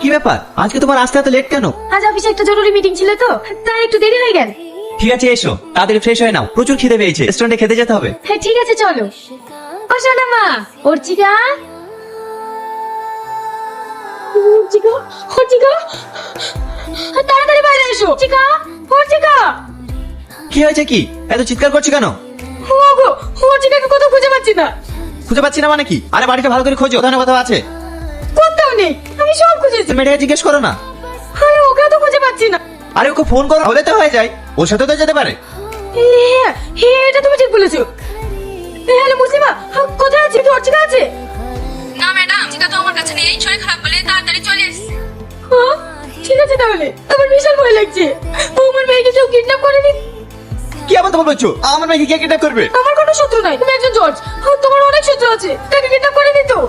কি ব্যাপার, আজকে তোমার আসতে এত লেট কেন? আজ অফিসে একটা জরুরি মিটিং ছিল তো, তাই একটু দেরি হয়ে গেল। ঠিক আছে এসো, তাড়াতাড়ি ফ্রেশ হয়ে নাও, প্রচুর খিদে পেয়েছে, রেস্টুরেন্টে খেতে যেতে হবে। হ্যাঁ ঠিক আছে চলো। ও সোনা মা, অর্চিকা অর্চিকা অর্চিকা, তাড়াতাড়ি বাইরে এসো। অর্চিকা অর্চিকা। কি হয়েছে, কি এত চিৎকার করছো কেন? ওগো, অর্চিকাকে কোথাও খুঁজে পাচ্ছি না। খুঁজে পাচ্ছি না মানে কি? আরে বাড়িটা ভালো করে খোঁজো, কোথাও না কোথাও আছে। কোথাও নেই, আমি সব খুঁজেছি। তুমি মেয়েটাকে জিজ্ঞেস করো না। আরে ওকে তো খুঁজে পাচ্ছি না। আরে ওকে ফোন করো, হলে তো হয়ে যায়, ওর সাথে তো যেতে পারে। হ্যাঁ হ্যাঁ, এটা তুমি ঠিক বলেছো। হ্যালো মুসলিমা, কোথায় আছে? কি অর্চিকা আছে? না ম্যাডাম, অর্চিকা তো আমার কাছে নেই, শরীর খারাপ বলে তাড়াতাড়ি চলে এসেছি। হ্যাঁ, ঠিক আছে তাহলে। আমার বিশাল ভয় লাগছে, ও আমার মেয়েকে কেউ কিডন্যাপ করেনি। কি আবার তোমার বলছো? আমার মেয়েকে কে কিডন্যাপ করবে? আমার কোনো শত্রু নাই, তুমি একজন জজ, তোমার অনেক শত্রু আছে, তাকে কিডন্যাপ করেনি তো?